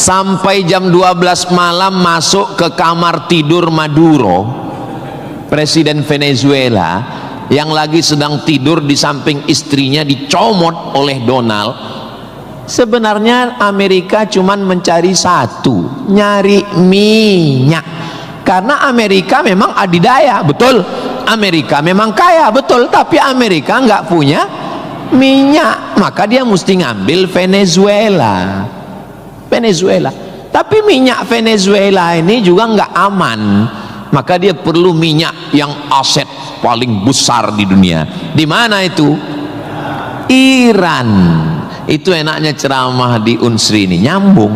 sampai jam 12 malam masuk ke kamar tidur Maduro, presiden Venezuela, yang lagi sedang tidur di samping istrinya dicomot oleh Donald. Sebenarnya Amerika cuman mencari satu, nyari minyak. Karena Amerika memang adidaya, betul. Amerika memang kaya, betul. Tapi Amerika nggak punya minyak, maka dia mesti ngambil Venezuela. Tapi minyak Venezuela ini juga nggak aman, maka dia perlu minyak yang aset paling besar di dunia. Di mana itu? Iran. Itu enaknya ceramah di Unsri ini, nyambung.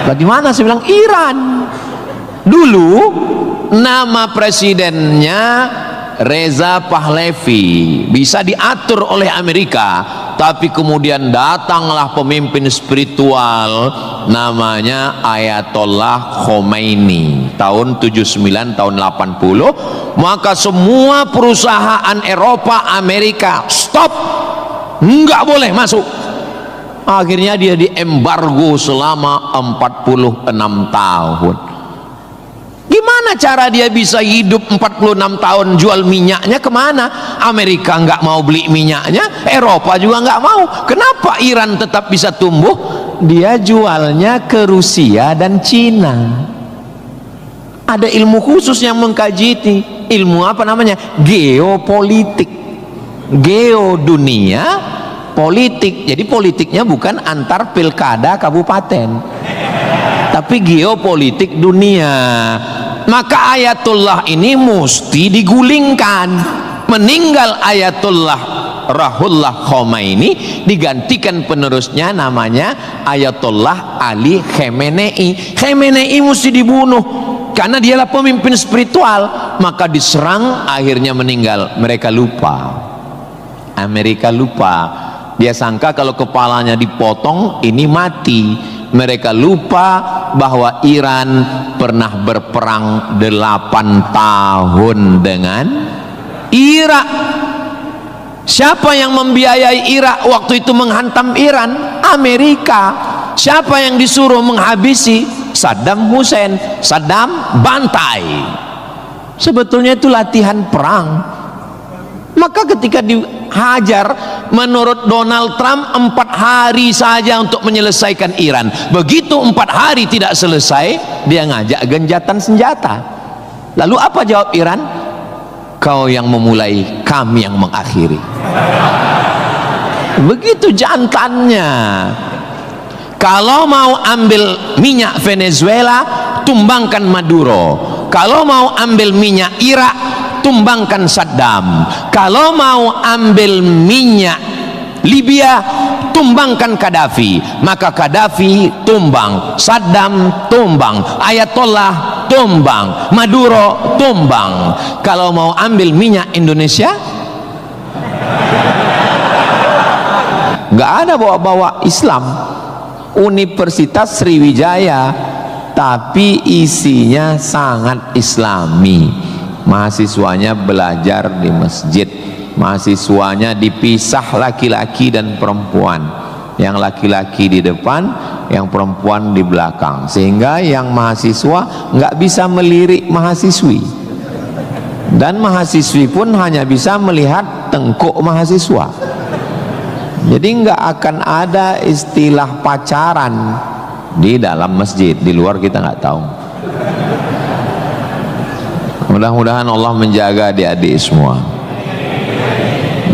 Bagaimana saya bilang Iran? Dulu nama presidennya Reza Pahlavi, bisa diatur oleh Amerika, tapi kemudian datanglah pemimpin spiritual namanya Ayatollah Khomeini tahun 79 tahun 80, maka semua perusahaan Eropa, Amerika stop, nggak boleh masuk. Akhirnya dia diembargo selama 46 tahun. Gimana cara dia bisa hidup 46 tahun? Jual minyaknya kemana? Amerika nggak mau beli minyaknya, Eropa juga nggak mau. Kenapa Iran tetap bisa tumbuh? Dia jualnya ke Rusia dan Cina. Ada ilmu khusus yang mengkaji ini. Ilmu apa namanya? Geopolitik. Geo dunia, politik. Jadi politiknya bukan antar pilkada kabupaten, tapi geopolitik dunia. Maka Ayatullah ini mesti digulingkan. Meninggal Ayatullah Ruhollah Khomeini, digantikan penerusnya namanya Ayatollah Ali Khamenei. Khamenei mesti dibunuh karena dialah pemimpin spiritual, maka diserang, akhirnya meninggal. Mereka lupa, Amerika lupa. Dia sangka kalau kepalanya dipotong ini mati. Mereka lupa bahwa Iran pernah berperang 8 tahun dengan Irak. Siapa yang membiayai Irak waktu itu menghantam Iran? Amerika. Siapa yang disuruh menghabisi? Saddam Hussein. Saddam bantai. Sebetulnya itu latihan perang. Maka ketika dihajar, menurut Donald Trump 4 hari saja untuk menyelesaikan Iran. Begitu 4 hari tidak selesai, dia ngajak genjatan senjata. Lalu apa jawab Iran? Kau yang memulai, kami yang mengakhiri. Begitu jantannya. Kalau mau ambil minyak Venezuela, tumbangkan Maduro. Kalau mau ambil minyak Irak, tumbangkan Saddam. Kalau mau ambil minyak Libya, tumbangkan Gaddafi. Maka Gaddafi tumbang, Saddam tumbang, Ayatollah tumbang, Maduro tumbang. Kalau mau ambil minyak Indonesia, nggak ada bawa-bawa Islam. Universitas Sriwijaya, tapi isinya sangat Islami. Mahasiswanya belajar di masjid, mahasiswanya dipisah laki-laki dan perempuan, yang laki-laki di depan, yang perempuan di belakang, sehingga yang mahasiswa nggak bisa melirik mahasiswi, dan mahasiswi pun hanya bisa melihat tengkuk mahasiswa. Jadi nggak akan ada istilah pacaran di dalam masjid, di luar kita nggak tahu. Mudah-mudahan Allah menjaga adik-adik semua.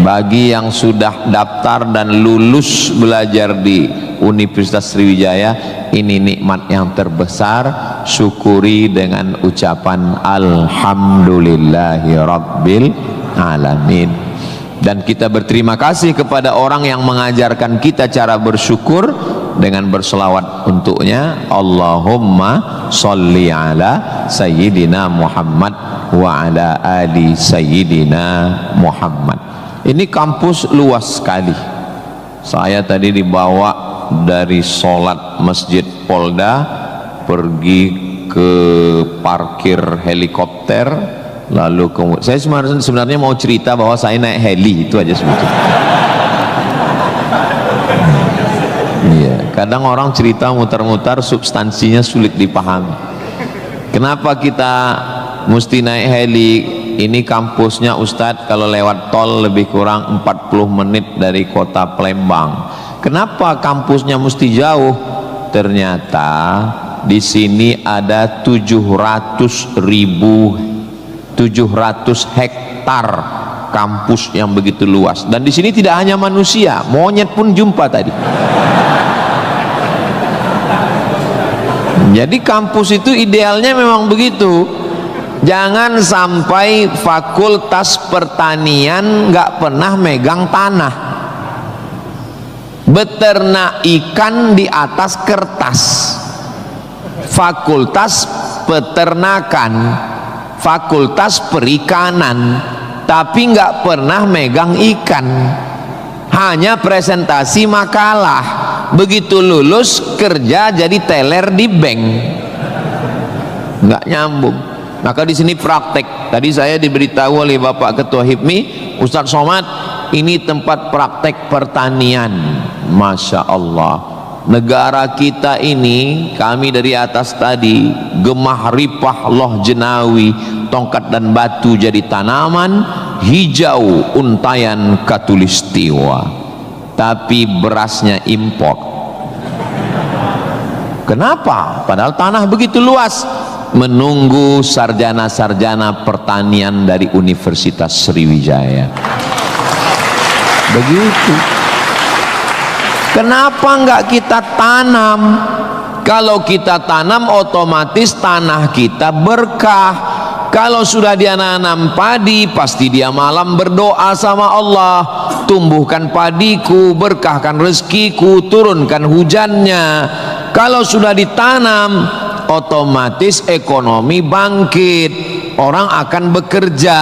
Bagi yang sudah daftar dan lulus belajar di Universitas Sriwijaya, ini nikmat yang terbesar. Syukuri dengan ucapan Alhamdulillahi Rabbil Alamin. Dan kita berterima kasih kepada orang yang mengajarkan kita cara bersyukur dengan berselawat untuknya. Allahumma sholli ala Sayyidina Muhammad wa ala ali Sayyidina Muhammad. Ini kampus luas sekali. Saya tadi dibawa dari sholat Masjid Polda pergi ke parkir helikopter, lalu saya sebenarnya mau cerita bahwa saya naik heli, itu aja sebetulnya. Iya, kadang orang cerita mutar-mutar substansinya sulit dipahami. Kenapa kita mesti naik heli? Ini kampusnya Ustadz kalau lewat tol lebih kurang 40 menit dari kota Palembang. Kenapa kampusnya mesti jauh? Ternyata di sini ada 700 hektar kampus yang begitu luas, dan di sini tidak hanya manusia, monyet pun jumpa tadi. Jadi kampus itu idealnya memang begitu. Jangan sampai fakultas pertanian nggak pernah megang tanah, beternak ikan di atas kertas. Fakultas peternakan, fakultas perikanan, tapi nggak pernah megang ikan, hanya presentasi makalah. Begitu lulus kerja jadi teller di bank, nggak nyambung. Maka di sini praktek. Tadi saya diberitahu oleh Bapak Ketua HIPMI, Ustadz Somad, ini tempat praktek pertanian. Masya Allah, negara kita ini, kami dari atas tadi, gemah ripah loh jenawi, tongkat dan batu jadi tanaman, hijau untayan katulistiwa, tapi berasnya impor. Kenapa? Padahal tanah begitu luas. Menunggu sarjana-sarjana pertanian dari Universitas Sriwijaya. Begitu. Kenapa enggak kita tanam? Kalau kita tanam otomatis tanah kita berkah. Kalau sudah dia nanam padi, pasti dia malam berdoa sama Allah, tumbuhkan padiku, berkahkan rezekiku, turunkan hujannya. Kalau sudah ditanam, otomatis ekonomi bangkit, orang akan bekerja,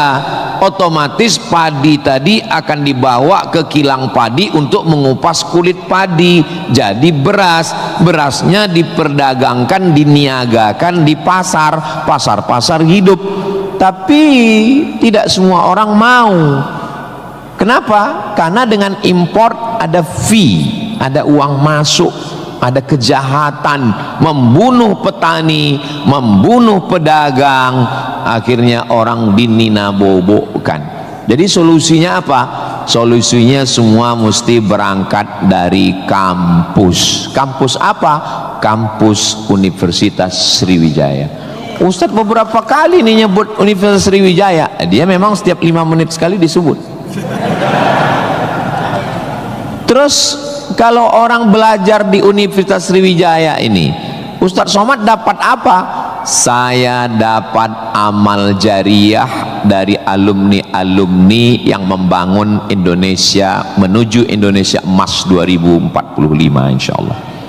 otomatis padi tadi akan dibawa ke kilang padi untuk mengupas kulit padi jadi beras. Berasnya diperdagangkan, diniagakan di pasar-pasar hidup. Tapi tidak semua orang mau. Kenapa? Karena dengan import ada fee, ada uang masuk, ada kejahatan, membunuh petani, membunuh pedagang, akhirnya orang dininabobokan. Jadi solusinya apa? Solusinya semua mesti berangkat dari kampus. Kampus apa? Kampus Universitas Sriwijaya. Ustadz beberapa kali nih nyebut Universitas Sriwijaya, dia memang setiap 5 menit sekali disebut. Terus kalau orang belajar di Universitas Sriwijaya ini, Ustadz Somad dapat apa? Saya dapat amal jariah dari alumni-alumni yang membangun Indonesia menuju Indonesia Emas 2045 insyaallah.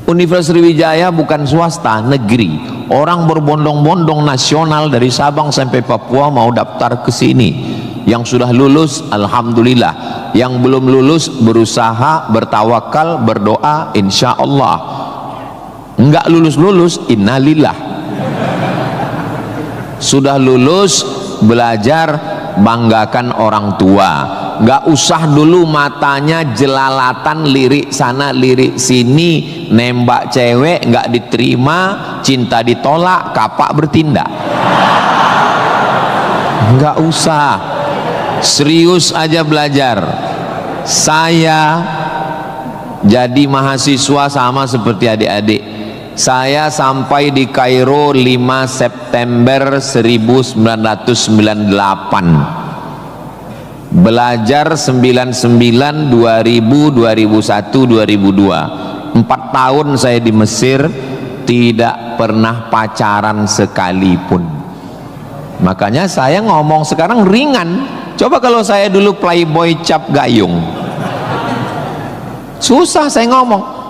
Universitas Sriwijaya bukan swasta, negeri. Orang berbondong-bondong nasional dari Sabang sampai Papua mau daftar ke sini. Yang sudah lulus alhamdulillah, yang belum lulus berusaha, bertawakal, berdoa, insya Allah. Enggak lulus innalillah. Sudah lulus, belajar, banggakan orang tua. Enggak usah dulu matanya jelalatan, lirik sana lirik sini, nembak cewek enggak diterima, cinta ditolak, kapak bertindak. Enggak usah, serius aja belajar. Saya jadi mahasiswa sama seperti adik-adik. Saya sampai di Kairo 5 September 1998. Belajar 99, 2000, 2001, 2002. 4 tahun saya di Mesir, tidak pernah pacaran sekalipun. Makanya saya ngomong sekarang ringan. Coba kalau saya dulu playboy cap gayung, susah saya ngomong.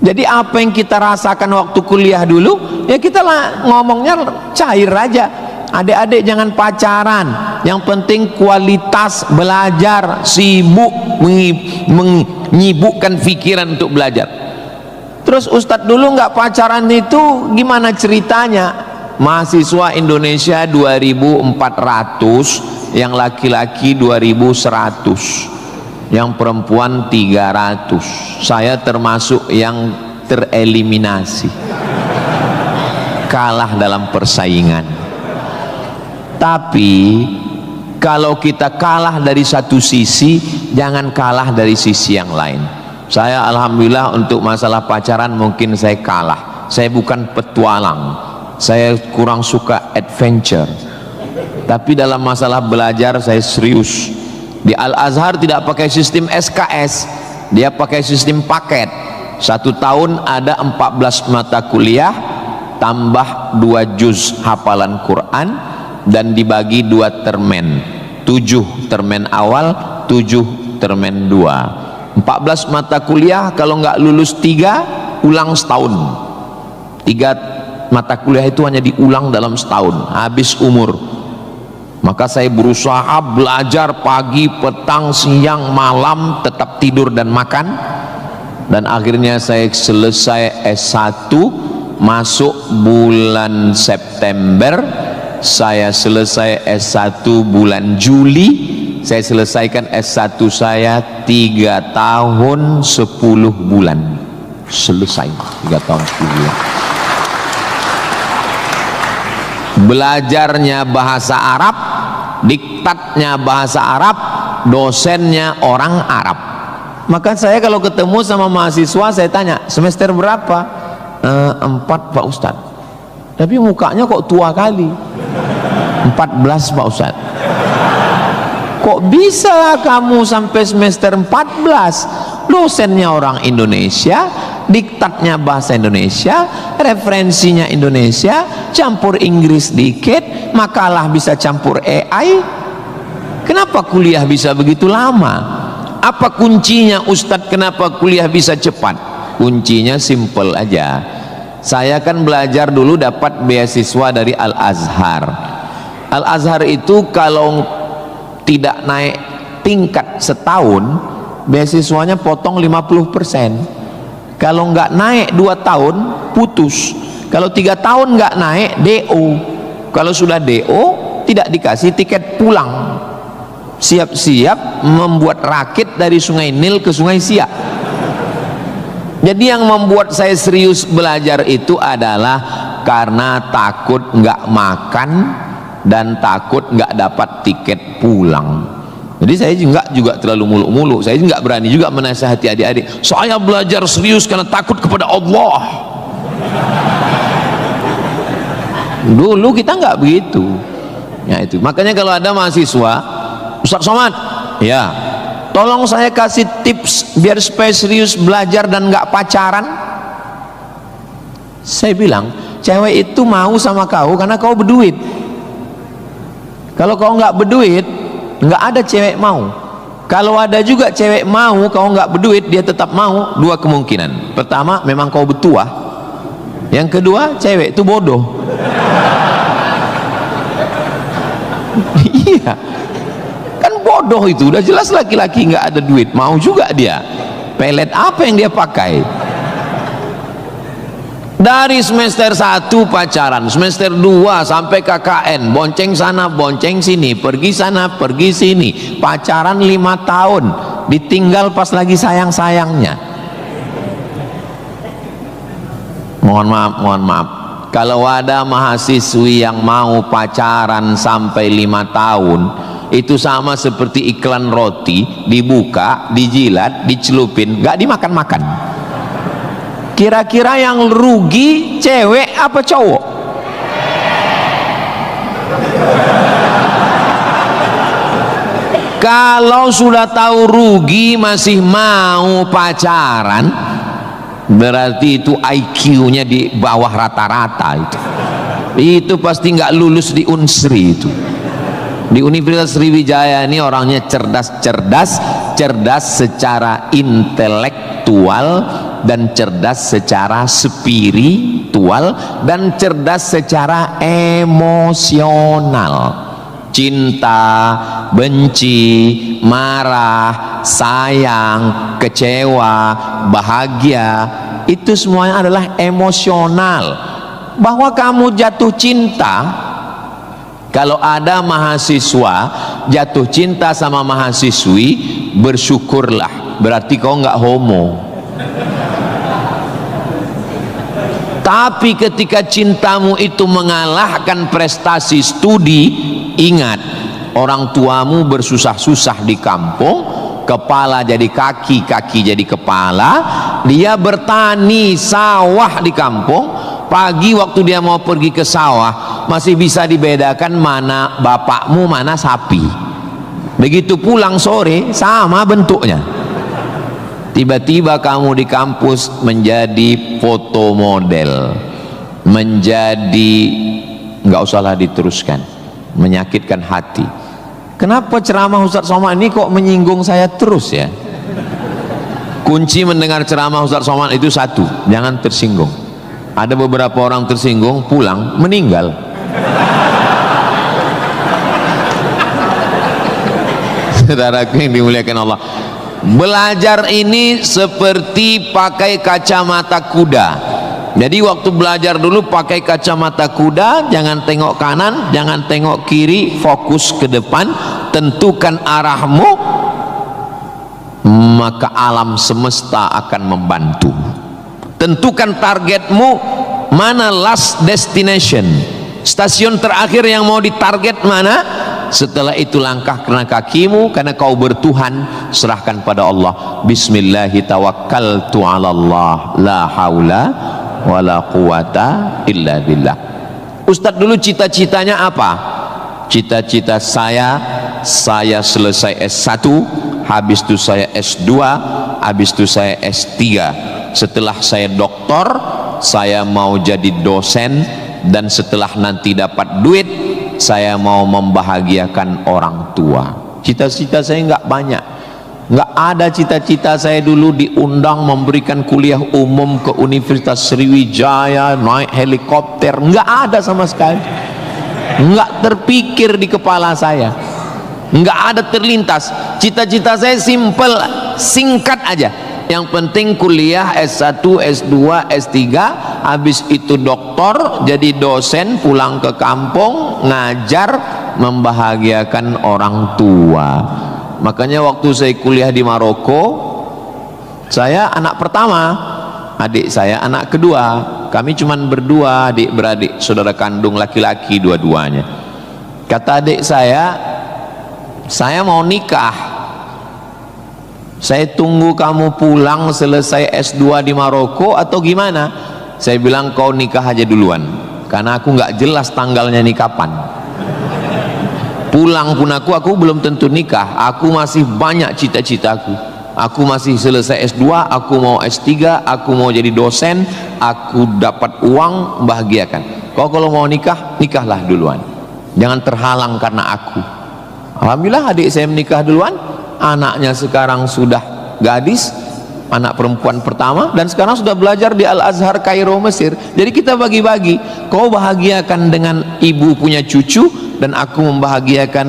Jadi apa yang kita rasakan waktu kuliah dulu, ya kita lah ngomongnya cair aja. Adik-adik jangan pacaran, yang penting kualitas belajar, sibuk menyibukkan pikiran untuk belajar. Terus Ustadz dulu nggak pacaran itu gimana ceritanya? Mahasiswa Indonesia 2.400, yang laki-laki 2.100. yang perempuan 300. Saya termasuk yang tereliminasi, kalah dalam persaingan. Tapi kalau kita kalah dari satu sisi, jangan kalah dari sisi yang lain. Saya alhamdulillah untuk masalah pacaran mungkin saya kalah. Saya bukan petualang, saya kurang suka adventure. Tapi dalam masalah belajar saya serius. Di Al-Azhar tidak pakai sistem SKS, dia pakai sistem paket. 1 tahun ada 14 mata kuliah tambah 2 juz hafalan Quran dan dibagi 2 termen, 7 termen awal, 7 termen 2. 14 mata kuliah, kalau nggak lulus 3 ulang setahun. 3 mata kuliah itu hanya diulang dalam setahun, habis umur. Maka saya berusaha belajar pagi, petang, siang, malam, tetap tidur dan makan. Dan akhirnya saya selesai S1, masuk bulan September. Saya selesai S1 bulan Juli. Saya selesaikan S1 saya 3 tahun 10 bulan. Selesai 3 tahun 10 bulan. Belajarnya bahasa Arab, diktatnya bahasa Arab, dosennya orang Arab. Maka saya kalau ketemu sama mahasiswa, saya tanya, semester berapa? 4 Pak Ustadz. Tapi mukanya kok tua kali. 14 Pak Ustadz. Kok bisa kamu sampai semester 14? Dosennya orang Indonesia, diktatnya bahasa Indonesia, referensinya Indonesia, campur Inggris dikit, makalah bisa campur AI. Kenapa kuliah bisa begitu lama? Apa kuncinya Ustadz, kenapa kuliah bisa cepat? Kuncinya simple aja. Saya kan belajar dulu dapat beasiswa dari Al-Azhar. Al-Azhar itu kalau tidak naik tingkat setahun, beasiswanya potong 50%. Kalau nggak naik 2 tahun, putus. Kalau 3 tahun nggak naik, DO. Kalau sudah DO, tidak dikasih tiket pulang. Siap-siap membuat rakit dari Sungai Nil ke Sungai Siak. Jadi yang membuat saya serius belajar itu adalah karena takut nggak makan dan takut nggak dapat tiket pulang. Jadi saya juga terlalu muluk-muluk. Saya nggak berani juga menasihati adik-adik. Saya belajar serius karena takut kepada Allah. Dulu kita nggak begitu. Ya itu. Makanya kalau ada mahasiswa, Ustaz Somad, ya, tolong saya kasih tips biar supaya serius belajar dan nggak pacaran. Saya bilang, cewek itu mau sama kau karena kau berduit. Kalau kau nggak berduit, nggak ada cewek mau. Kalau ada juga cewek mau, kau nggak berduit, dia tetap mau. 2 kemungkinan. Pertama, memang kau betua. Yang kedua, cewek itu bodoh. Iya, kan bodoh itu. Udah jelas laki-laki nggak ada duit, mau juga dia. Pelet apa yang dia pakai? Dari semester 1 pacaran, semester 2 sampai KKN, bonceng sana bonceng sini, pergi sana pergi sini, pacaran 5 tahun, ditinggal pas lagi sayang-sayangnya. Mohon maaf, kalau ada mahasiswi yang mau pacaran sampai 5 tahun, itu sama seperti iklan roti, dibuka, dijilat, dicelupin, gak dimakan-makan. Kira-kira yang rugi cewek apa cowok? Kalau sudah tahu rugi masih mau pacaran, berarti itu IQ-nya di bawah rata-rata. Itu pasti nggak lulus di Unsri itu. Di Universitas Sriwijaya ini orangnya cerdas secara intelektual dan cerdas secara spiritual dan cerdas secara emosional. Cinta, benci, marah, sayang, kecewa, bahagia, itu semuanya adalah emosional. Bahwa kamu jatuh cinta, kalau ada mahasiswa jatuh cinta sama mahasiswi, bersyukurlah, berarti kau nggak homo. Tapi ketika cintamu itu mengalahkan prestasi studi, ingat, orang tuamu bersusah-susah di kampung, kepala jadi kaki, kaki jadi kepala, dia bertani sawah di kampung. Pagi waktu dia mau pergi ke sawah, masih bisa dibedakan mana bapakmu, mana sapi. Begitu pulang sore, sama bentuknya. Tiba-tiba kamu di kampus menjadi foto model, menjadi, nggak usahlah diteruskan, menyakitkan hati. Kenapa ceramah Ustaz Somad ini kok menyinggung saya terus ya? Kunci mendengar ceramah Ustaz Somad itu satu, jangan tersinggung. Ada beberapa orang tersinggung, pulang meninggal. Saudaraku yang dimuliakan Allah, belajar ini seperti pakai kacamata kuda. Jadi waktu belajar dulu pakai kacamata kuda, jangan tengok kanan, jangan tengok kiri, fokus ke depan, tentukan arahmu, maka alam semesta akan membantu. Tentukan targetmu, mana last destination, stasiun terakhir yang mau ditarget mana. Setelah itu langkah karena kakimu, karena kau bertuhan, serahkan pada Allah. Bismillahi tawakkaltu ala Allah, la haula wala quwata illa billah. Ustadz dulu cita-citanya apa? Cita-cita saya selesai S1, habis itu saya S2, habis itu saya S3. Setelah saya doktor, saya mau jadi dosen, dan setelah nanti dapat duit, saya mau membahagiakan orang tua. Cita-cita saya nggak banyak, nggak ada cita-cita saya dulu diundang memberikan kuliah umum ke Universitas Sriwijaya, naik helikopter, nggak ada sama sekali, nggak terpikir di kepala saya, nggak ada terlintas. Cita-cita saya simple, singkat aja. Yang penting kuliah S1, S2, S3, habis itu doktor, jadi dosen, pulang ke kampung, ngajar, membahagiakan orang tua. Makanya waktu saya kuliah di Maroko, saya anak pertama, adik saya anak kedua. Kami cuman berdua, adik beradik, saudara kandung laki-laki dua-duanya. Kata adik saya mau nikah. Saya tunggu kamu pulang selesai S2 di Maroko atau gimana? Saya bilang kau nikah aja duluan, karena aku nggak jelas tanggalnya nih kapan. Pulang pun aku belum tentu nikah. Aku masih banyak cita-citaku. Aku masih selesai S2, aku mau S3, aku mau jadi dosen, aku dapat uang, bahagiakan. Kau kalau mau nikah, nikahlah duluan, jangan terhalang karena aku. Alhamdulillah adik saya menikah duluan. Anaknya sekarang sudah gadis, anak perempuan pertama, dan sekarang sudah belajar di Al-Azhar Kairo Mesir. Jadi kita bagi-bagi, kau bahagiakan dengan ibu punya cucu, dan aku membahagiakan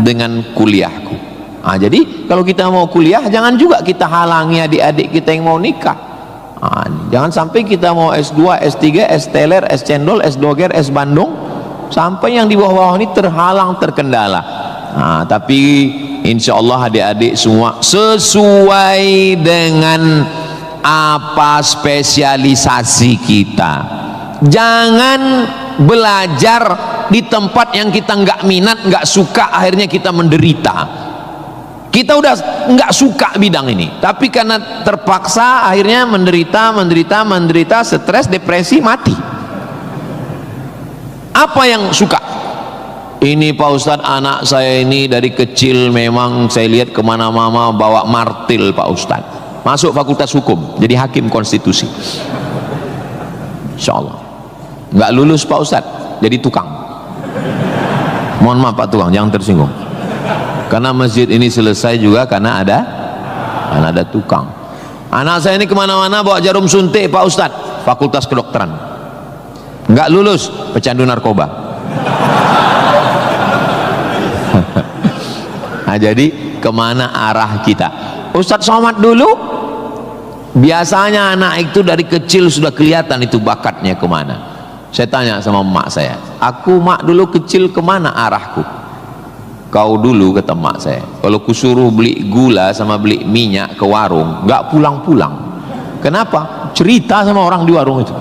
dengan kuliahku. Jadi kalau kita mau kuliah, jangan juga kita halangi adik-adik kita yang mau nikah. Jangan sampai kita mau S2, S3, S teler, S cendol, S doger, S bandung, sampai yang di bawah-bawah ini terhalang, terkendala. Tapi insya Allah adik-adik semua sesuai dengan apa spesialisasi kita. Jangan belajar di tempat yang kita nggak minat, nggak suka, akhirnya kita menderita. Kita udah nggak suka bidang ini, tapi karena terpaksa akhirnya menderita, stres, depresi, mati. Apa yang suka? Ini Pak Ustadz, anak saya ini dari kecil memang saya lihat kemana-mana bawa martil Pak Ustadz. Masuk fakultas hukum, jadi hakim konstitusi. Insya Allah. Nggak lulus Pak Ustadz, jadi tukang. Mohon maaf Pak tukang, jangan tersinggung. Karena masjid ini selesai juga karena ada tukang. Anak saya ini kemana-mana bawa jarum suntik Pak Ustadz, fakultas kedokteran. Nggak lulus, pecandu narkoba. Jadi kemana arah kita? Ustadz Somad dulu biasanya anak itu dari kecil sudah kelihatan itu bakatnya kemana. Saya tanya sama emak saya, aku mak dulu kecil kemana arahku? kau dulu, kata mak saya, kalau kusuruh beli gula sama beli minyak ke warung nggak pulang-pulang. Kenapa? Cerita sama orang di warung itu,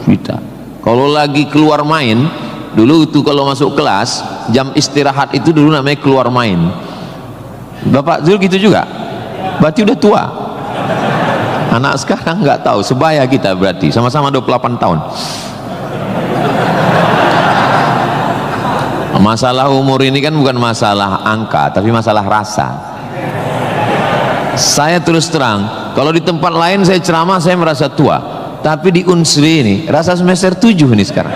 cerita. Kalau lagi keluar main dulu itu, kalau masuk kelas jam istirahat itu dulu namanya keluar main. Bapak dulu gitu juga? Berarti udah tua. Anak sekarang nggak tahu, sebaya kita berarti, sama-sama 28 tahun. Masalah umur ini kan bukan masalah angka, tapi masalah rasa. Saya terus terang, kalau di tempat lain saya ceramah saya merasa tua, tapi di Unsri ini rasa semester 7 ini sekarang.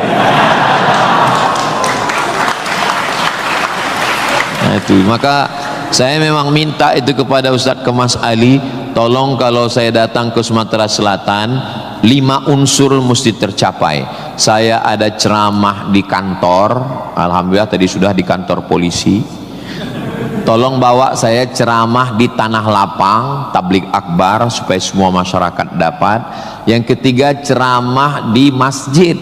Nah itu, maka saya memang minta itu kepada Ustadz Kemas Ali, tolong kalau saya datang ke Sumatera Selatan 5 unsur mesti tercapai. Saya ada ceramah di kantor, alhamdulillah tadi sudah di kantor polisi. Tolong bawa saya ceramah di tanah lapang, tablik akbar supaya semua masyarakat dapat. Yang ketiga, ceramah di masjid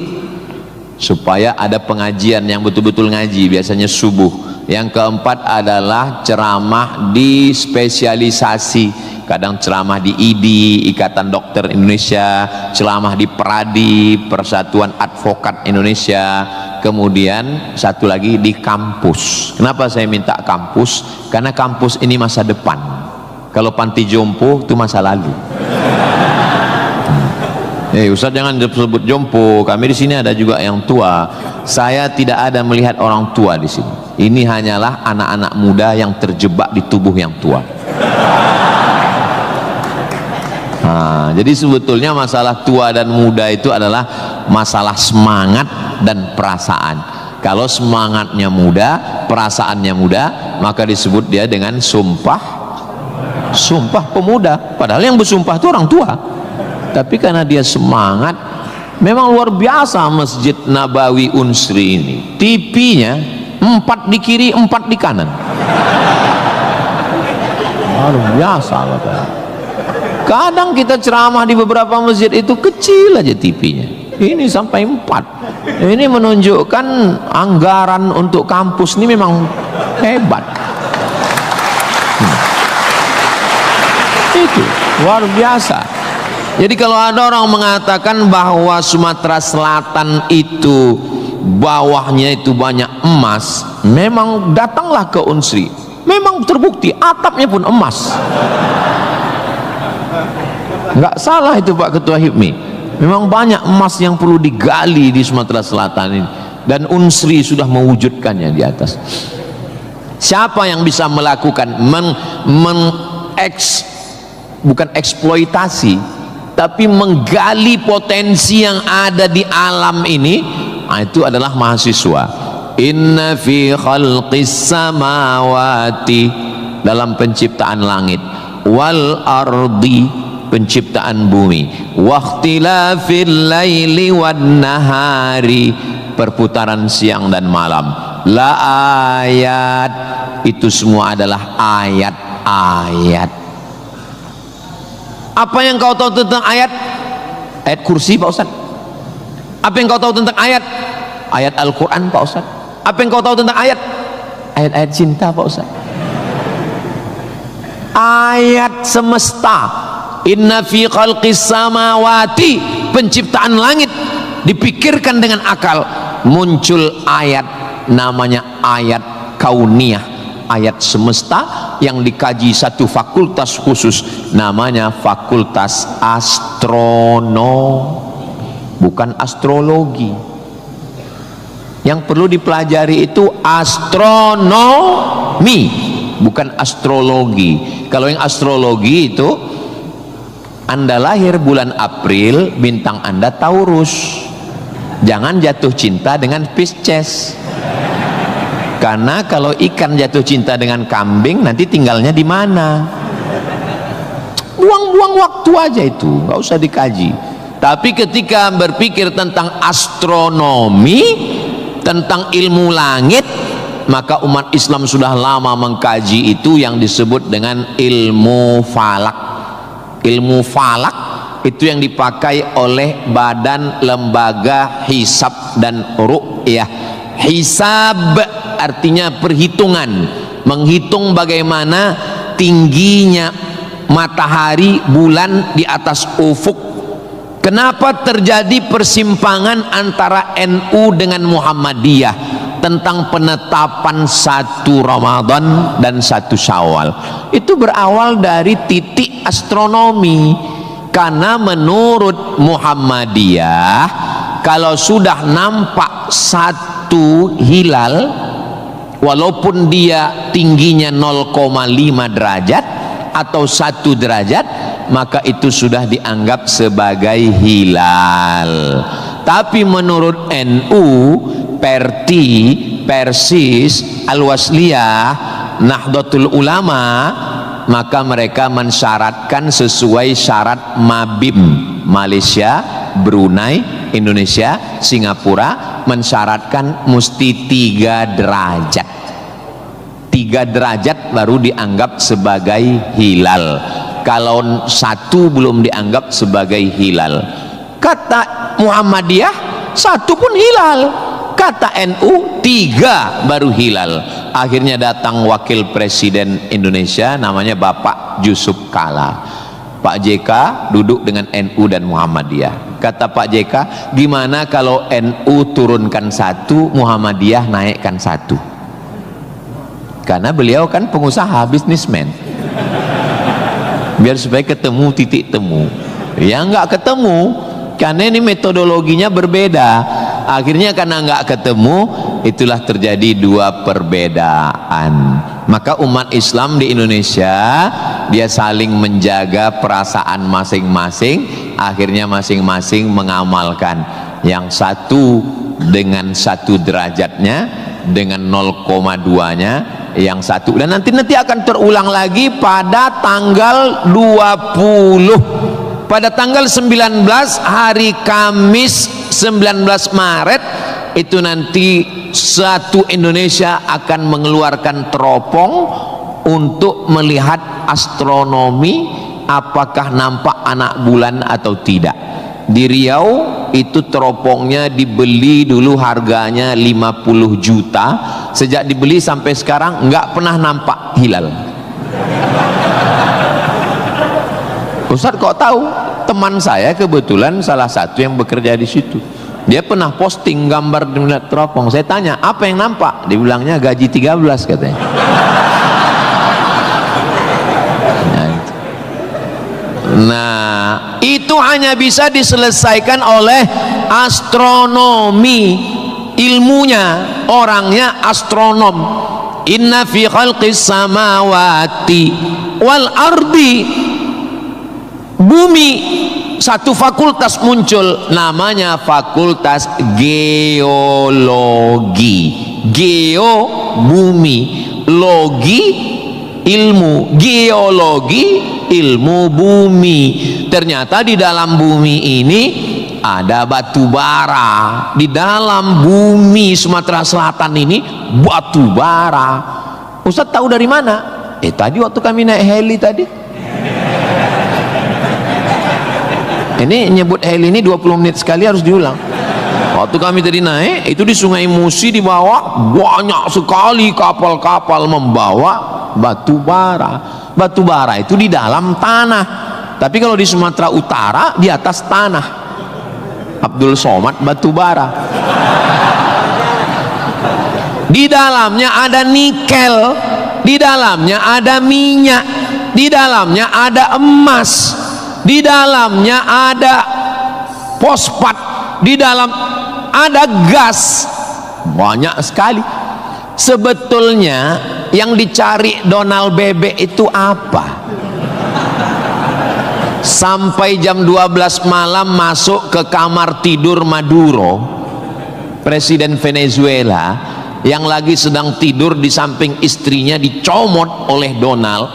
supaya ada pengajian yang betul-betul ngaji, biasanya subuh. Yang keempat adalah ceramah di spesialisasi, kadang ceramah di IDI, Ikatan Dokter Indonesia, ceramah di PERADI, Persatuan Advokat Indonesia, kemudian satu lagi di kampus. Kenapa saya minta kampus? Karena kampus ini masa depan. Kalau panti jompo itu masa lalu. Ustaz jangan disebut jompo, kami di sini ada juga yang tua. Saya tidak ada melihat orang tua di sini. Ini hanyalah anak-anak muda yang terjebak di tubuh yang tua. Nah, jadi sebetulnya masalah tua dan muda itu adalah masalah semangat dan perasaan. Kalau semangatnya muda, perasaannya muda, maka disebut dia dengan sumpah pemuda. Padahal yang bersumpah itu orang tua. Tapi karena dia semangat, memang luar biasa Masjid Nabawi Unsri ini. TV-nya 4 di kiri, 4 di kanan. Luar biasa katanya. Kadang kita ceramah di beberapa masjid itu kecil aja TV-nya. Ini sampai 4. Ini menunjukkan anggaran untuk kampus ini memang hebat. Itu luar biasa. Jadi kalau ada orang mengatakan bahwa Sumatera Selatan itu bawahnya itu banyak emas, memang datanglah ke Unsri, memang terbukti atapnya pun emas. Nggak salah itu Pak Ketua HIPMI, memang banyak emas yang perlu digali di Sumatera Selatan ini, dan Unsri sudah mewujudkannya di atas. Siapa yang bisa melakukan bukan eksploitasi, tapi menggali potensi yang ada di alam ini, itu adalah mahasiswa. Inna fi khalqis samawati, dalam penciptaan langit, wal ardi, penciptaan bumi, waqtilafil laili wan nahari, perputaran siang dan malam, la ayat, itu semua adalah ayat-ayat. Apa yang kau tahu tentang ayat? Ayat kursi Pak Ustaz. Apa yang kau tahu tentang ayat? Ayat Al-Quran Pak Ustaz. Apa yang kau tahu tentang ayat? Ayat-ayat cinta Pak Ustaz. Ayat semesta. Inna fi khalqis samawati, penciptaan langit, dipikirkan dengan akal, muncul ayat namanya ayat kauniyah, ayat semesta yang dikaji satu fakultas khusus namanya fakultas astronomi, bukan astrologi. Yang perlu dipelajari itu astronomi, bukan astrologi. Kalau yang astrologi itu Anda lahir bulan April, bintang Anda Taurus, jangan jatuh cinta dengan Pisces. Karena kalau ikan jatuh cinta dengan kambing, nanti tinggalnya di mana? Buang-buang waktu aja itu, nggak usah dikaji. Tapi ketika berpikir tentang astronomi, tentang ilmu langit, maka umat Islam sudah lama mengkaji itu yang disebut dengan ilmu falak. Ilmu falak itu yang dipakai oleh Badan Lembaga Hisab dan Ru'yah. Hisab artinya perhitungan, menghitung bagaimana tingginya matahari, bulan di atas ufuk. Kenapa terjadi persimpangan antara NU dengan Muhammadiyah tentang penetapan 1 Ramadan dan 1 Syawal? Itu berawal dari titik astronomi, karena menurut Muhammadiyah kalau sudah nampak 1 hilal walaupun dia tingginya 0,5 derajat atau 1 derajat, maka itu sudah dianggap sebagai hilal. Tapi menurut NU, Perti, Persis, Al-Wasliyah, Nahdlatul Ulama, maka mereka mensyaratkan sesuai syarat Mabim, Malaysia, Brunei, Indonesia, Singapura, mensyaratkan mesti 3 derajat. 3 derajat baru dianggap sebagai hilal. Kalau 1 belum dianggap sebagai hilal. Kata Muhammadiyah 1 pun hilal, kata NU 3 baru hilal. Akhirnya datang wakil presiden Indonesia namanya Bapak Yusuf Kala. Pak JK duduk dengan NU dan Muhammadiyah. Kata Pak JK, gimana kalau NU turunkan 1, Muhammadiyah naikkan 1? Karena beliau kan pengusaha, bisnismen, biar supaya ketemu titik temu. Ya nggak ketemu, karena ini metodologinya berbeda. Akhirnya karena nggak ketemu, itulah terjadi 2 perbedaan. Maka umat Islam di Indonesia dia saling menjaga perasaan masing-masing. Akhirnya masing-masing mengamalkan yang 1 dengan 1 derajatnya, dengan 0,2-nya, yang 1, dan nanti akan terulang lagi pada tanggal 20, pada tanggal 19 hari Kamis 19 Maret itu nanti satu Indonesia akan mengeluarkan teropong untuk melihat astronomi apakah nampak anak bulan atau tidak. Di Riau itu teropongnya dibeli dulu harganya 50 juta, sejak dibeli sampai sekarang nggak pernah nampak hilal. Ustaz kok tahu? Teman saya kebetulan salah satu yang bekerja di situ, dia pernah posting gambar di teropong. Saya tanya apa yang nampak, dibilangnya gaji 13 katanya. Nah, itu hanya bisa diselesaikan oleh astronomi, ilmunya, orangnya astronom. Inna fi khalqis samawati wal ardi, bumi, satu fakultas muncul namanya fakultas geologi. Geo bumi, logi ilmu, geologi ilmu bumi. Ternyata di dalam bumi ini ada batu bara. Di dalam bumi Sumatera Selatan ini batu bara. Ustaz tahu dari mana? Tadi waktu kami naik heli tadi. Ini nyebut heli ini 20 menit sekali harus diulang. Waktu kami tadi naik itu di Sungai Musi, di bawah banyak sekali kapal-kapal membawa batu bara. Batu bara itu di dalam tanah, tapi kalau di Sumatera Utara di atas tanah. Abdul Somad batu bara. Di dalamnya ada nikel, di dalamnya ada minyak, di dalamnya ada emas, di dalamnya ada fosfat, di dalam ada gas, banyak sekali. Sebetulnya yang dicari Donald Bebek itu apa? Sampai jam 12 malam masuk ke kamar tidur Maduro, presiden Venezuela, yang lagi sedang tidur di samping istrinya dicomot oleh Donald.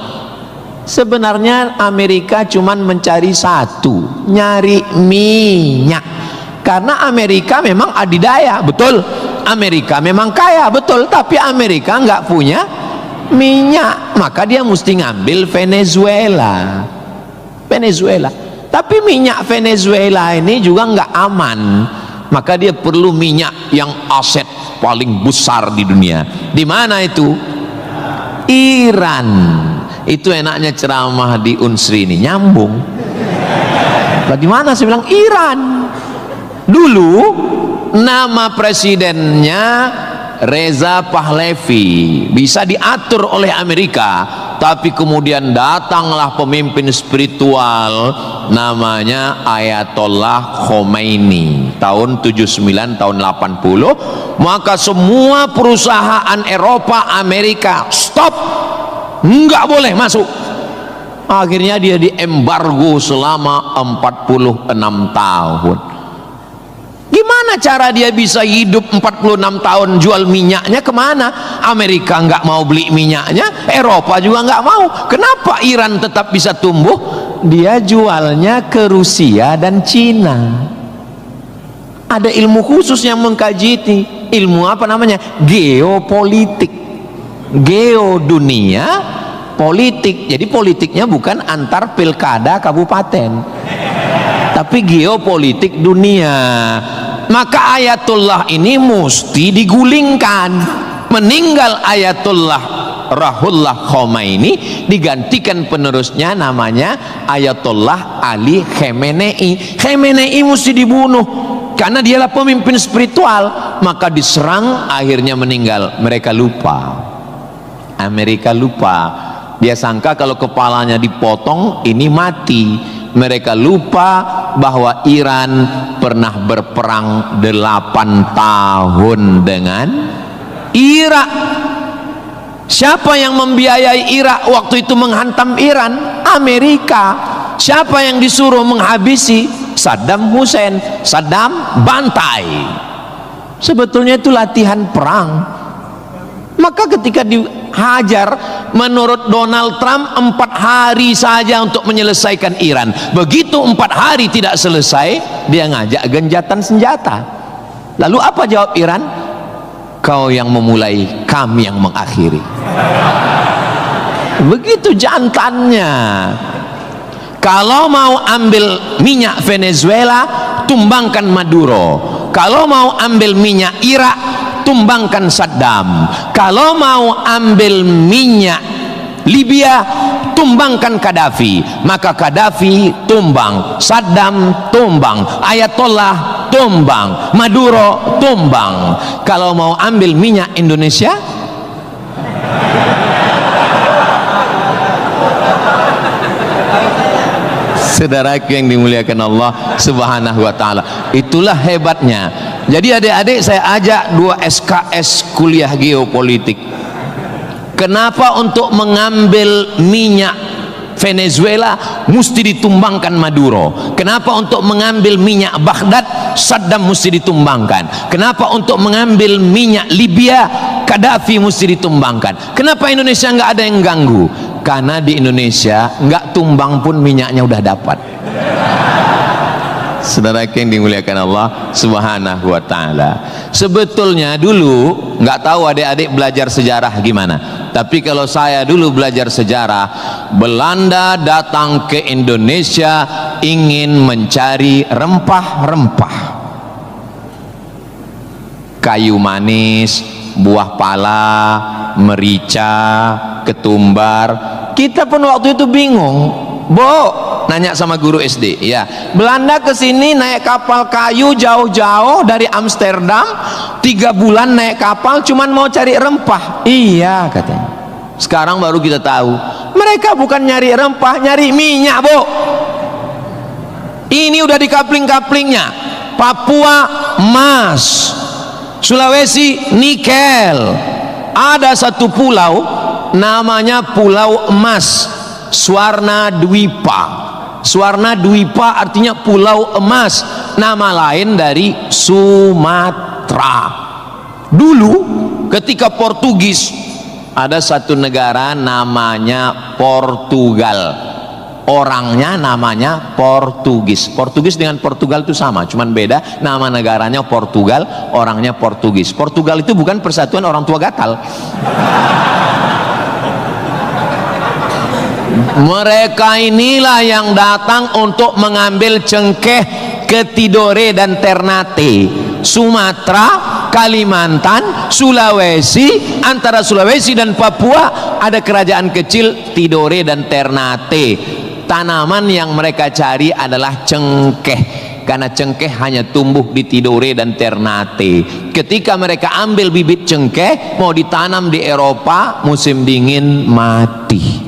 Sebenarnya Amerika cuman mencari satu, nyari minyak. Karena Amerika memang adidaya, betul. Amerika memang kaya, betul. Tapi Amerika nggak punya minyak, maka dia mesti ngambil Venezuela. Venezuela. Tapi minyak Venezuela ini juga nggak aman. maka dia perlu minyak yang aset paling besar di dunia. Di mana itu? Iran. Itu enaknya ceramah di Unsri ini, nyambung. Bagaimana saya bilang Iran? Dulu nama presidennya Reza Pahlavi, bisa diatur oleh Amerika, tapi kemudian datanglah pemimpin spiritual namanya Ayatollah Khomeini tahun 79 tahun 80, maka semua perusahaan Eropa, Amerika stop, nggak boleh masuk. Akhirnya dia diembargo selama 46 tahun. Gimana cara dia bisa hidup 46 tahun? Jual minyaknya kemana? Amerika nggak mau beli minyaknya, Eropa juga nggak mau. Kenapa Iran tetap bisa tumbuh? Dia jualnya ke Rusia dan Cina. Ada ilmu khusus yang mengkaji ini. Ilmu apa namanya? Geopolitik. Geo dunia, politik. Jadi politiknya bukan antar pilkada kabupaten, tapi geopolitik dunia. Maka Ayatullah ini mesti digulingkan. Meninggal Ayatullah Ruhollah Khomeini, digantikan penerusnya namanya Ayatollah Ali Khamenei. Khamenei mesti dibunuh karena dialah pemimpin spiritual, maka diserang, akhirnya meninggal. Mereka lupa, Amerika lupa. Dia sangka kalau kepalanya dipotong ini mati. Mereka lupa bahwa Iran pernah berperang 8 tahun dengan Irak. Siapa yang membiayai Irak waktu itu menghantam Iran? Amerika. Siapa yang disuruh menghabisi? Saddam Hussein. Saddam bantai. Sebetulnya itu latihan perang. Maka ketika dihajar, menurut Donald Trump 4 hari saja untuk menyelesaikan Iran. Begitu 4 hari tidak selesai, dia ngajak genjatan senjata. Lalu apa jawab Iran? Kau yang memulai, kami yang mengakhiri. Begitu jantannya. Kalau mau ambil minyak Venezuela, tumbangkan Maduro. Kalau mau ambil minyak Irak, tumbangkan Saddam. Kalau mau ambil minyak Libya, tumbangkan Gaddafi. Maka Gaddafi tumbang, Saddam tumbang, Ayatollah tumbang, Maduro tumbang. Kalau mau ambil minyak Indonesia, saudaraku yang dimuliakan Allah Subhanahu wa ta'ala, itulah hebatnya. Jadi adik-adik saya ajak 2 SKS kuliah geopolitik. Kenapa untuk mengambil minyak Venezuela mesti ditumbangkan Maduro? Kenapa untuk mengambil minyak Baghdad Saddam mesti ditumbangkan? Kenapa untuk mengambil minyak Libya Gaddafi mesti ditumbangkan? Kenapa Indonesia nggak ada yang ganggu? Karena di Indonesia nggak tumbang pun minyaknya udah dapat. Saudara yang dimuliakan Allah Subhanahu wa ta'ala, sebetulnya dulu nggak tahu adik-adik belajar sejarah gimana, tapi kalau saya dulu belajar sejarah, Belanda datang ke Indonesia ingin mencari rempah-rempah, kayu manis, buah pala, merica, ketumbar. Kita pun waktu itu bingung, nanya sama guru SD, ya, Belanda kesini naik kapal kayu jauh-jauh dari Amsterdam, 3 bulan naik kapal cuman mau cari rempah. Iya katanya. Sekarang baru kita tahu, mereka bukan nyari rempah, nyari minyak, Ini udah di kapling-kaplingnya. Papua emas, Sulawesi nikel. Ada satu pulau namanya Pulau Emas, Swarna Dwipa. Swarna Dwipa artinya pulau emas, nama lain dari Sumatera. Dulu ketika Portugis, ada satu negara namanya Portugal, orangnya namanya Portugis. Portugis dengan Portugal itu sama, cuman beda, nama negaranya Portugal, orangnya Portugis. Portugal itu bukan persatuan orang tua gatal. Mereka inilah yang datang untuk mengambil cengkeh, ketidore dan ternate. Sumatera, Kalimantan, Sulawesi. Antara Sulawesi dan Papua ada kerajaan kecil Tidore dan Ternate. Tanaman yang mereka cari adalah cengkeh, karena cengkeh hanya tumbuh di Tidore dan Ternate. Ketika mereka ambil bibit cengkeh mau ditanam di Eropa, musim dingin mati.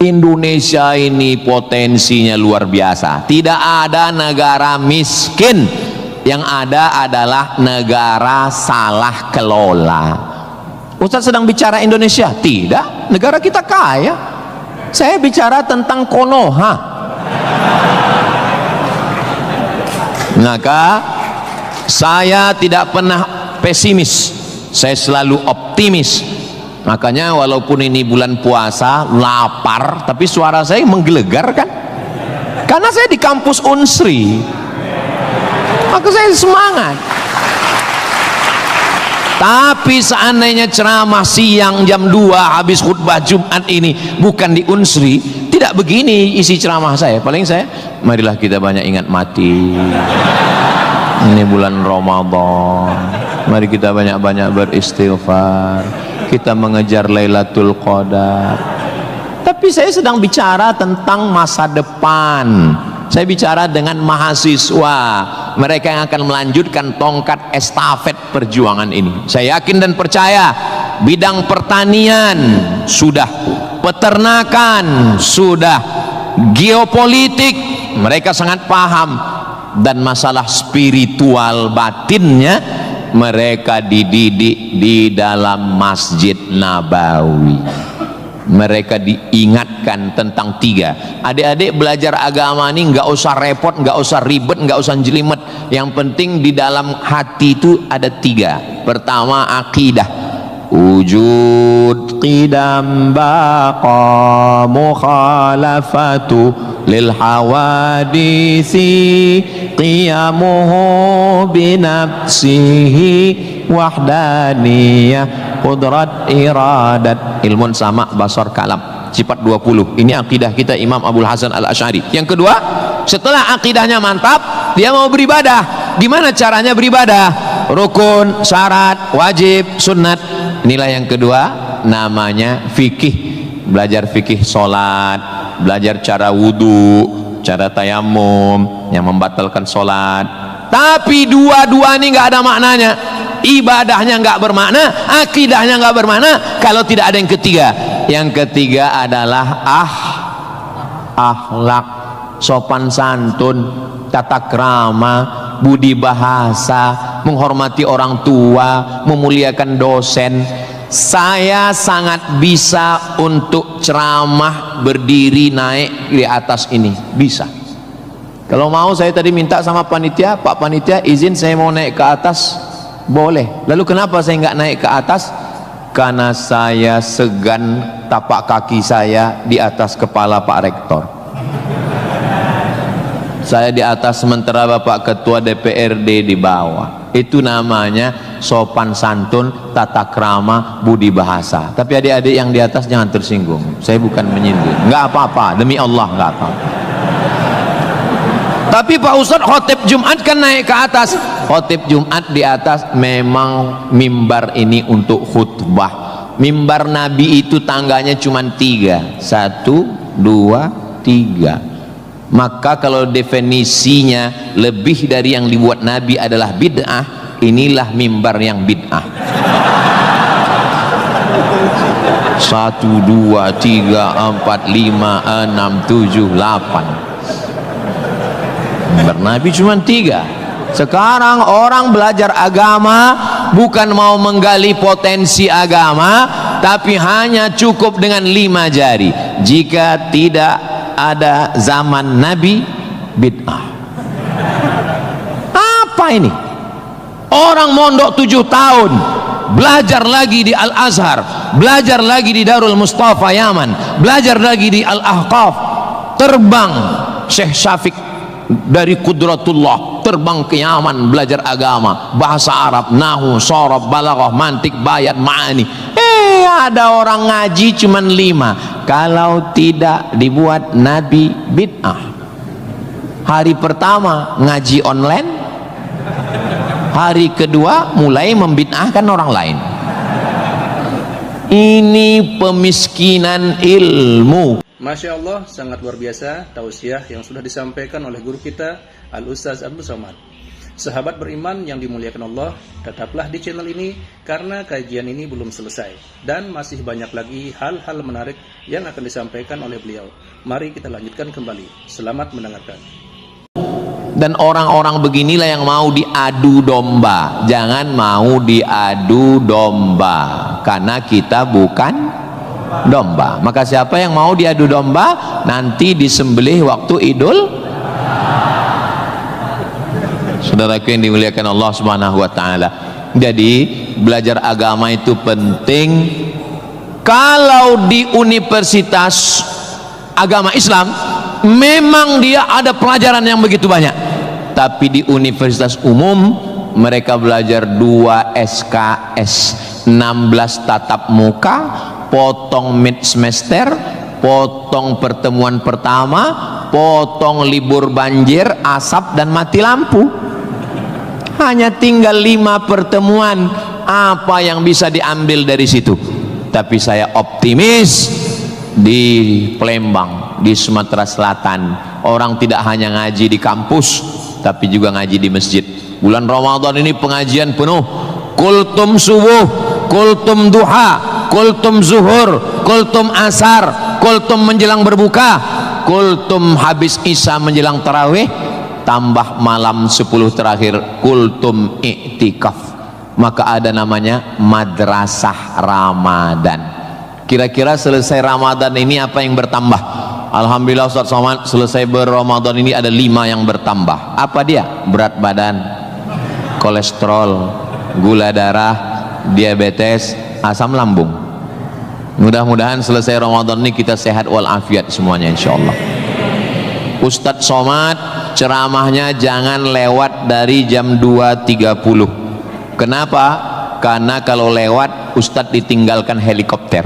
Indonesia ini potensinya luar biasa. Tidak ada negara miskin, yang ada adalah negara salah kelola. Ustaz sedang bicara Indonesia? Tidak, negara kita kaya. Saya bicara tentang Konoha. Maka saya tidak pernah pesimis, saya selalu optimis. Makanya walaupun ini bulan puasa, lapar, tapi suara saya menggelegar kan, karena saya di kampus Unsri, maka saya semangat. Tapi seandainya ceramah siang jam 2 habis khutbah Jumat ini bukan di Unsri, tidak begini isi ceramah saya. Paling saya, marilah kita banyak ingat mati, ini bulan Ramadan, mari kita banyak-banyak beristighfar, kita mengejar Lailatul Qadar. Tapi saya sedang bicara tentang masa depan. Saya bicara dengan mahasiswa, mereka yang akan melanjutkan tongkat estafet perjuangan ini. Saya yakin dan percaya bidang pertanian sudah, peternakan sudah, geopolitik mereka sangat paham, dan masalah spiritual batinnya mereka dididik di dalam Masjid Nabawi. Mereka diingatkan tentang 3. Adik-adik belajar agama ini nggak usah repot, nggak usah ribet, nggak usah jelimet. Yang penting di dalam hati itu ada 3. Pertama, akidah. Wujud qidam baqa mukhalafatu lil hawadisi qiyamuhu binafsihi wahdaniyah qudrat iradat ilmun sama basar kalam sifat 20. Ini akidah kita Imam Abul Hasan Al-Asy'ari. Yang kedua, setelah akidahnya mantap, dia mau beribadah. Gimana caranya beribadah? Rukun, syarat, wajib, sunnat. Inilah yang kedua, namanya fikih. Belajar fikih sholat, belajar cara wudhu, cara tayamum yang membatalkan sholat. Tapi dua-dua ini nggak ada maknanya. Ibadahnya nggak bermakna, akidahnya nggak bermakna kalau tidak ada yang ketiga. Yang ketiga adalah akhlak, sopan santun, tata krama, budi bahasa, menghormati orang tua, memuliakan dosen. Saya sangat bisa untuk ceramah berdiri naik di atas ini, bisa. Kalau mau saya tadi minta sama panitia, Pak panitia izin saya mau naik ke atas, boleh. Lalu kenapa saya nggak naik ke atas? Karena saya segan tapak kaki saya di atas kepala Pak Rektor. Saya di atas sementara Bapak Ketua DPRD di bawah. Itu namanya sopan santun, tata krama, budi bahasa. Tapi adik-adik yang di atas jangan tersinggung. Saya bukan menyindir. Nggak apa-apa, demi Allah nggak apa-apa. Tapi Pak Ustadz khotib Jumat kan naik ke atas. Khotib Jumat di atas memang mimbar ini untuk khutbah. Mimbar Nabi itu tangganya cuma 3. 1, 2, 3. Maka kalau definisinya lebih dari yang dibuat Nabi adalah bid'ah, inilah mimbar yang bid'ah. 1, 2, 3, 4, 5, 6, 7, 8. Mimbar Nabi cuma 3. Sekarang orang belajar agama bukan mau menggali potensi agama, tapi hanya cukup dengan 5 jari. Jika tidak ada zaman Nabi, bid'ah. Apa ini? Orang mondok 7 tahun, belajar lagi di Al-Azhar, belajar lagi di Darul Mustafa Yaman, belajar lagi di Al-Ahqaf, terbang Syekh Syafiq dari Qudratullah, terbang ke Yaman belajar agama, bahasa Arab, nahu, sharaf, balaghah, mantik, bayat, ma'ani. Ada orang ngaji cuman 5. Kalau tidak dibuat Nabi, bid'ah. Hari pertama ngaji online, hari kedua mulai membid'ahkan orang lain. Ini pemiskinan ilmu. Masya Allah, sangat luar biasa tausiah yang sudah disampaikan oleh guru kita Al-Ustaz Abdul Somad. Sahabat beriman yang dimuliakan Allah, tetaplah di channel ini karena kajian ini belum selesai dan masih banyak lagi hal-hal menarik yang akan disampaikan oleh beliau. Mari kita lanjutkan kembali. Selamat mendengarkan. Dan orang-orang beginilah yang mau diadu domba. Jangan mau diadu domba, karena kita bukan domba. Maka siapa yang mau diadu domba, nanti disembelih waktu Idul. Saudaraku yang dimuliakan Allah Subhanahu wa taala. Jadi belajar agama itu penting. Kalau di universitas agama Islam memang dia ada pelajaran yang begitu banyak, tapi di universitas umum mereka belajar 2 SKS, 16 tatap muka, potong mid semester, potong pertemuan pertama, potong libur banjir, asap dan mati lampu. Hanya tinggal 5 pertemuan. Apa yang bisa diambil dari situ? Tapi saya optimis di Palembang, di Sumatera Selatan, orang tidak hanya ngaji di kampus, tapi juga ngaji di masjid. Bulan Ramadan ini pengajian penuh, kultum subuh, kultum duha, kultum zuhur, kultum asar, kultum menjelang berbuka, kultum habis isya menjelang tarawih, tambah malam 10 terakhir kultum iktikaf. Maka ada namanya madrasah Ramadan. Kira-kira selesai Ramadan ini apa yang bertambah? Alhamdulillah Ustaz Somad, selesai berRamadan ini ada 5 yang bertambah. Apa dia? Berat badan, kolesterol, gula darah, diabetes, asam lambung. Mudah-mudahan selesai Ramadan ini kita sehat walafiat semuanya insyaallah. Ustaz Somad ceramahnya jangan lewat dari jam 2.30. Kenapa? Karena kalau lewat Ustadz ditinggalkan helikopter.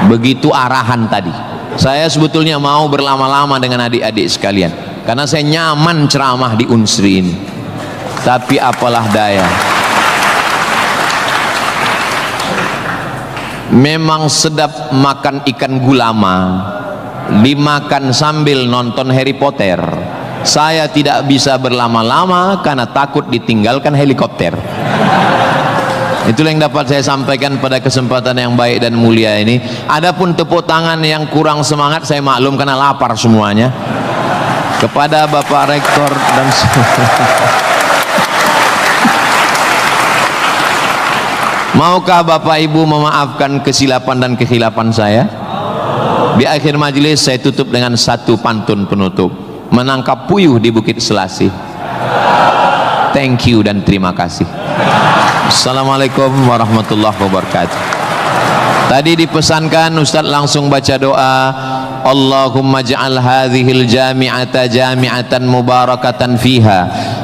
Begitu arahan tadi. Saya sebetulnya mau berlama-lama dengan adik-adik sekalian, karena saya nyaman ceramah di Unsri ini. Tapi apalah daya, memang sedap makan ikan gulama, dimakan sambil nonton Harry Potter. Saya tidak bisa berlama-lama karena takut ditinggalkan helikopter. Itulah yang dapat saya sampaikan pada kesempatan yang baik dan mulia ini. Adapun tepuk tangan yang kurang semangat saya maklum karena lapar semuanya. Kepada Bapak Rektor dan maukah Bapak Ibu memaafkan kesilapan dan kekhilafan saya? Di akhir majelis saya tutup dengan satu pantun penutup. Menangkap puyuh di Bukit Selasih. Thank you dan terima kasih. Assalamualaikum warahmatullahi wabarakatuh. Tadi dipesankan Ustaz langsung baca doa, Allahumma ja'al hadhil jami'ata jami'atan mubarakatan fiha.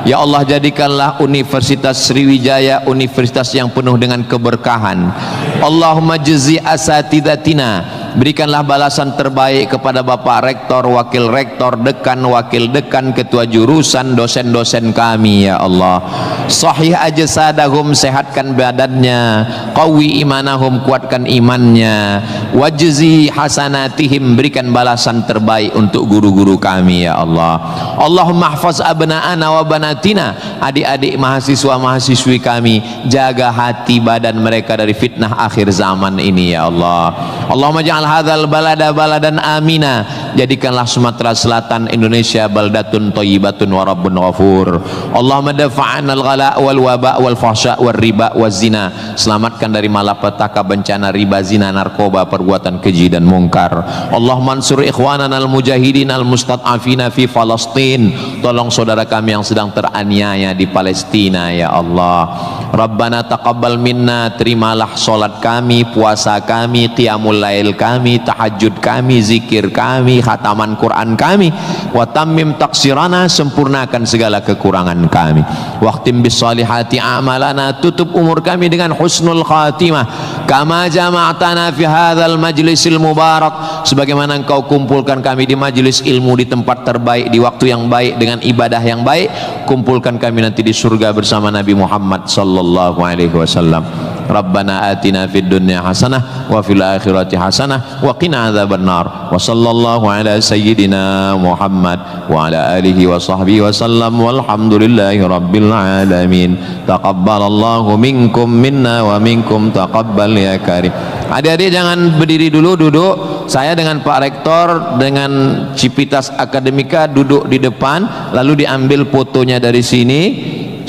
Ya Allah, jadikanlah Universitas Sriwijaya universitas yang penuh dengan keberkahan. Allahumma jazi asatidatina, berikanlah balasan terbaik kepada Bapak Rektor, Wakil Rektor, Dekan, Wakil Dekan, Ketua Jurusan, dosen-dosen kami ya Allah. Sahih ajsadahum, sehatkan badannya, qawi imanahum, kuatkan imannya, wajzi hasanatihim, berikan balasan terbaik untuk guru-guru kami ya Allah. Allahumma hafaz abna'ana wa banatina, adik-adik mahasiswa-mahasiswi kami, jaga hati badan mereka dari fitnah akhir zaman ini ya Allah. Allahumma ja'al hadzal balada baladan amina, jadikanlah Sumatera Selatan Indonesia baldatun thayyibatun wa rabbun ghafur. Allahumma dafa'an al-ghala wal waba wal fahsya wal riba waz zina, selamatkan dari malapetaka, bencana riba, zina, narkoba, perbuatan keji dan mungkar. Allahumma ansur ikhwanana al-mujahidin al-mustad'afina fi Palestin, tolong saudara kami yang sedang teraniaya di Palestina ya Allah. Rabbana taqabbal minna, terimalah salat kami, puasa kami, qiyamul lail kami, kami, tahajud kami, zikir kami, khataman Quran kami. Wa tammim taqsirana, sempurnakan segala kekurangan kami. Waqtim bis salihati a'malana, tutup umur kami dengan husnul khatimah. Kama jama'tana fi hadzal majlisil mubarak, sebagaimana engkau kumpulkan kami di majelis ilmu, di tempat terbaik, di waktu yang baik, dengan ibadah yang baik. Kumpulkan kami nanti di surga bersama Nabi Muhammad sallallahu alaihi wasallam. Rabbana atina fid dunya hasanah wa fil akhirati hasanah wa qina adzabannar. Wa sallallahu ala sayyidina Muhammad wa ala alihi wa sahbihi wa sallam, walhamdulillahi rabbil alamin. Taqabbalallahu minkum minna wa minkum taqabbal ya karim. Adik-adik jangan berdiri dulu, duduk. Saya dengan Pak Rektor dengan Civitas Akademika duduk di depan, lalu diambil fotonya dari sini.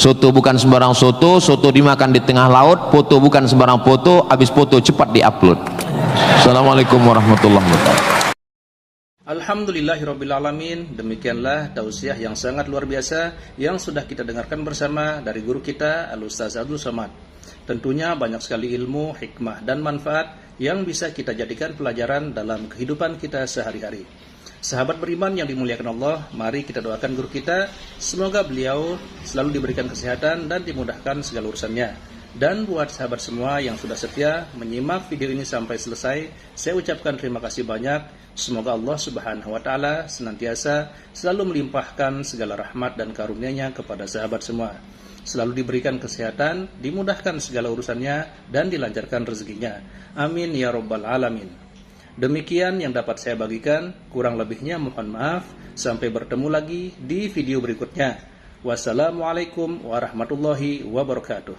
Soto bukan sembarang soto, soto dimakan di tengah laut. Foto bukan sembarang foto, habis foto cepat diupload. Assalamualaikum warahmatullahi wabarakatuh. Alhamdulillahirrabbilalamin. Demikianlah tausiah yang sangat luar biasa yang sudah kita dengarkan bersama dari guru kita Al-Ustaz Abdul Somad. Tentunya banyak sekali ilmu, hikmah dan manfaat yang bisa kita jadikan pelajaran dalam kehidupan kita sehari-hari. Sahabat beriman yang dimuliakan Allah, mari kita doakan guru kita, semoga beliau selalu diberikan kesehatan dan dimudahkan segala urusannya. Dan buat sahabat semua yang sudah setia menyimak video ini sampai selesai, saya ucapkan terima kasih banyak. Semoga Allah Subhanahu wa taala senantiasa selalu melimpahkan segala rahmat dan karunia-Nya kepada sahabat semua. Selalu diberikan kesehatan, dimudahkan segala urusannya, dan dilancarkan rezekinya. Amin ya rabbal alamin. Demikian yang dapat saya bagikan, kurang lebihnya mohon maaf. Sampai bertemu lagi di video berikutnya. Wassalamualaikum warahmatullahi wabarakatuh.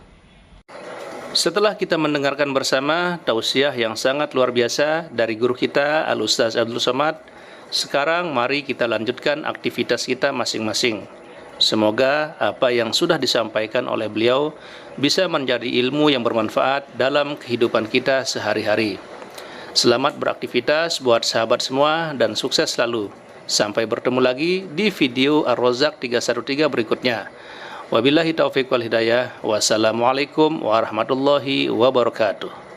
Setelah kita mendengarkan bersama tausiah yang sangat luar biasa dari guru kita Al-Ustaz Abdul Somad, sekarang mari kita lanjutkan aktivitas kita masing-masing. Semoga apa yang sudah disampaikan oleh beliau bisa menjadi ilmu yang bermanfaat dalam kehidupan kita sehari-hari. Selamat beraktivitas buat sahabat semua dan sukses selalu. Sampai bertemu lagi di video Ar-Razzaq 313 berikutnya. Wabillahi taufiq wal hidayah. Wassalamualaikum warahmatullahi wabarakatuh.